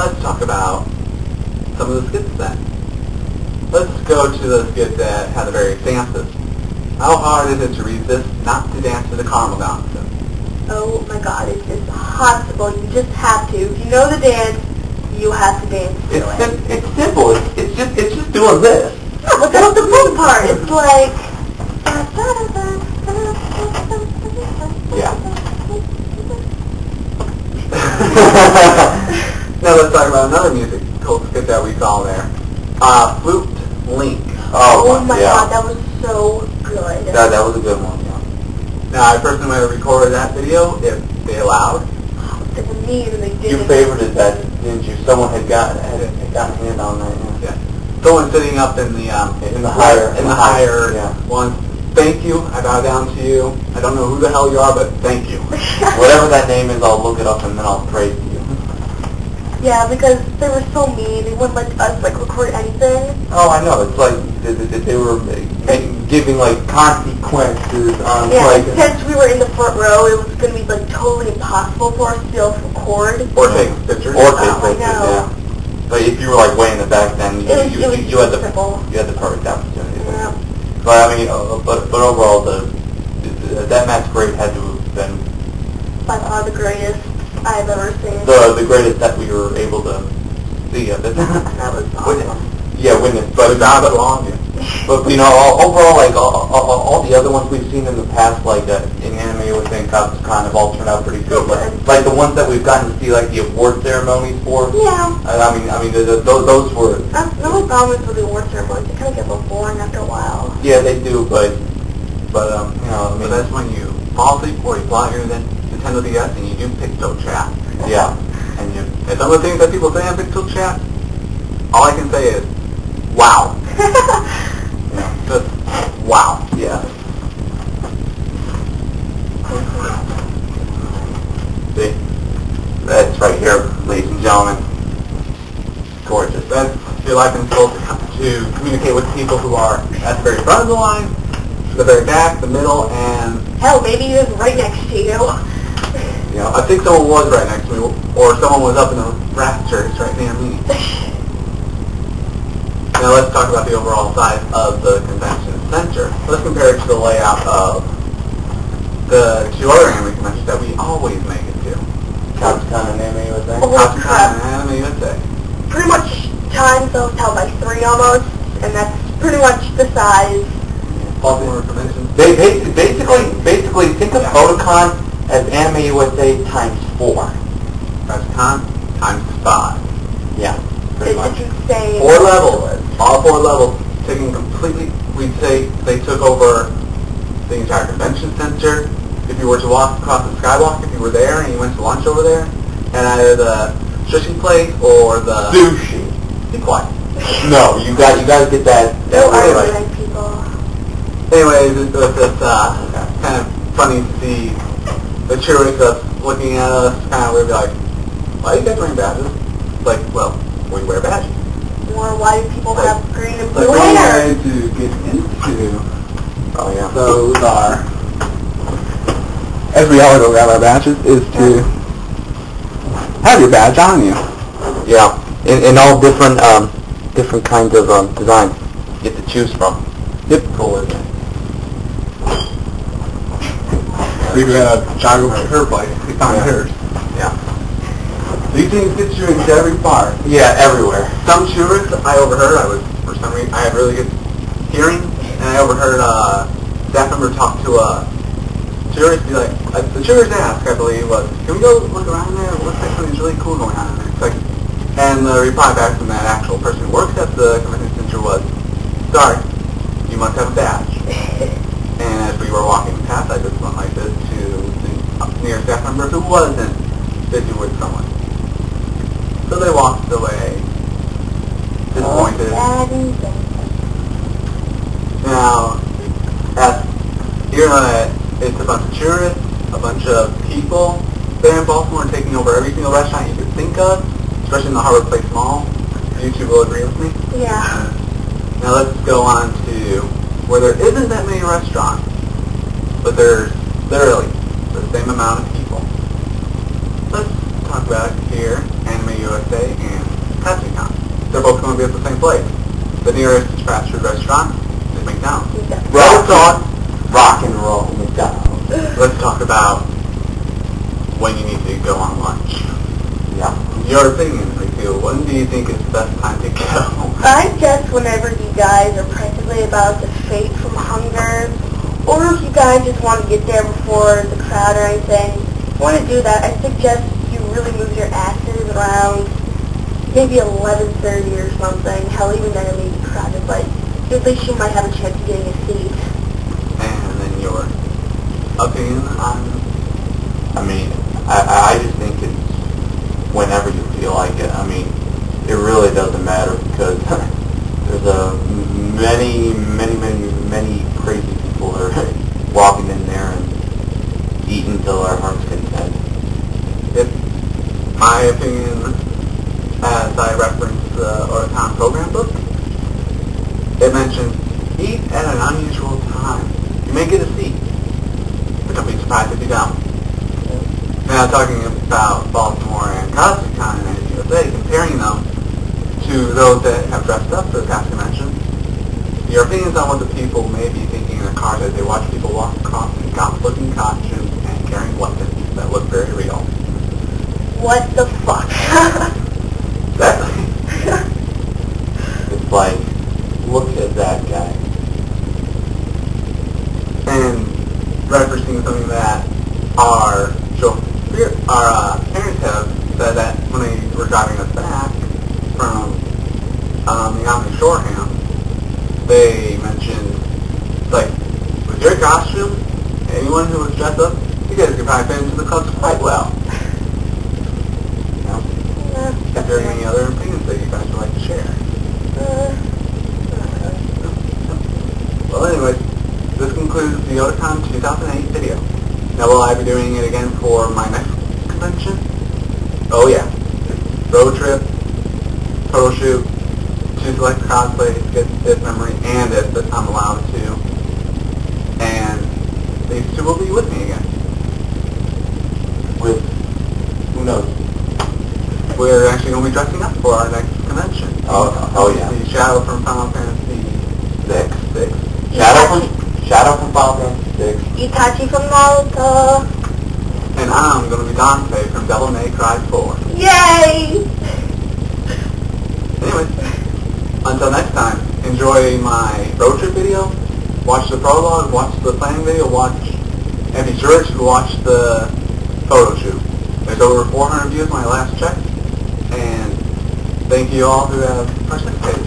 let's talk about some of the skits then. Let's go to the skit that had the various dances. How hard is it to resist not to dance to the caramel dancing? Oh my god, it's impossible. You just have to. If you know the dance, you have to dance to it. It's simple. It's just doing this. Yeah, but that's the fun part. It's like... Yeah. Now let's talk about another musical skit that we saw there. Flute Link. Oh my god, that was so good. That was a good one, yeah. Now I personally might have recorded that video if they allowed. They did. You favorited that, didn't you? Someone had gotten a hand on that, yeah. Someone sitting up in the higher yeah. one. Thank you. I bow down to you. I don't know who the hell you are, but thank you. Whatever that name is, I'll look it up and then I'll praise you. Yeah, because they were so mean. They wouldn't let us record anything. Oh, I know. It's like they were giving consequences on since we were in the front row, it was going to be totally impossible for us to be able to record. Or take pictures. Yeah. But if you were way in the back, then you had the perfect opportunity. Yeah. But I mean, but overall, that match grade had to have been by far the greatest I've ever seen. The greatest that we were able to see of it. That was awesome. Yeah, witness, but not that long. But overall, all the other ones we've seen in the past, in Anime USA and Katuscon, have all turned out pretty good. Like the ones that we've gotten to see, the award ceremonies for. Yeah. I mean, those were. The only problem is with the award ceremonies; they kind of get a little boring after a while. Yeah, they do, but But that's when you fall asleep or you pull out your Nintendo DS and you do pixel chat. Yeah. And some of the things that people say on pixel chat, all I can say is, wow. Just wow. Yeah. See? That's right here, ladies and gentlemen. Gorgeous. That's your life and soul to communicate with people who are at the very front of the line, the very back, the middle, and... Hell, maybe he was right next to you. Yeah, I think someone was right next to me, or someone was up in the rafters right near me. Now let's talk about the overall size of the convention center. Let's compare it to the layout of the two other anime conventions that we always make it to. Katuscon and Anime USA? Katuscon and Anime USA. Pretty much times those tell by 3 almost, and that's pretty much the size. Baltimore convention. Basically, think of Otakon as Anime USA times 4. Katuscon times 5. Yeah, pretty much. It's insane. 4 levels. All 4 levels taking completely, we'd say they took over the entire convention center. If you were to walk across the skywalk, if you were there and you went to lunch over there, and either the sushi place or the... Sushi. Be quiet. No, you got to get that Right. right. People. Anyways, it's kind of funny to see the tourists looking at us, kind of weird, like, why are you guys wearing badges? It's like, well, we wear badges. Or why do people have green and blue one hair? way to get into Oh yeah. those are, as we all go grab our badges, is to have your badge on you. Yeah, in all different kinds of designs you get to choose from. Yep. Cool, isn't it? We were at a jog over to her place. We found hers. Yeah. These things get you into every bar. Yeah, everywhere. Some tourists I overheard, for some reason, I had really good hearing, and I overheard a staff member talk to a tourist, be like, the tourist asked, I believe, was, can we go look around there? It looks like something's really cool going on in there. It's like, and the reply back from that actual person who works at the convention center was, sorry, you must have a badge. And as we were walking past, I just went like this to the nearest staff member who wasn't busy with someone. So they walked away, disappointed. Now, it's a bunch of tourists, a bunch of people there in Baltimore taking over every single restaurant you could think of, especially in the Harbor Place Mall. You two will agree with me? Yeah. Now let's go on to where there isn't that many restaurants, but there's literally the same amount of people. Let's talk about it here, Anime USA and Katuscon. They're both going to be at the same place. The nearest fast food restaurant is McDonald's. Let's talk rock and roll McDonald's. Let's talk about when you need to go on lunch. Yeah. Your opinion, when do you think is the best time to go? I guess whenever you guys are practically about to faint from hunger, or if you guys just want to get there before the crowd or anything. If you want to do that, I suggest you really move your asses around maybe 11:30 or something. Hell, even then it may be crowded, but at least you might have a chance of getting a seat. And then your opinion on... I mean, I just think it's whenever you feel like it. I mean, it really doesn't matter because there's many crazy people that are walking in there and eating till our heart's content. It's my opinion, as I referenced the Otakon program book, it mentions eat at an unusual time. You may get a seat, but don't be surprised if you don't. Now talking about Baltimore and Katuscon and Anime USA, comparing them to those that have dressed up for the past convention, your opinions on what the people may be thinking in their cars as they watch people walk across in goth-looking costumes and carrying weapons that look very real. What the fuck? Exactly. It's like, look at that guy. And referencing something that our parents have said that when they were driving us back from the Omni Shoreham, they mentioned, like, with your costume, anyone who was dressed up, you guys could probably fit into the clubs quite well. You know? If there are any other opinions that you guys would like to share. Well, anyways, this concludes the Otakon 2008 video. Now, will I be doing it again for my next convention? Oh yeah. Road trip, Photoshoot, to select cosplay, get this memory, and if I'm allowed to. And these two will be with me again. With, who knows? We're actually going to be dressing up for our next convention. Oh yeah. The Shadow from Final Fantasy 6. Shadow from Final Fantasy 6. Itachi from Naruto. And I'm going to be Dante from Devil May Cry 4. Yay! Anyways, until next time, enjoy my road trip video, watch the prologue, watch the planning video, and be sure to watch the photo shoot. There's over 400 views when I last checked, and thank you all who have participated.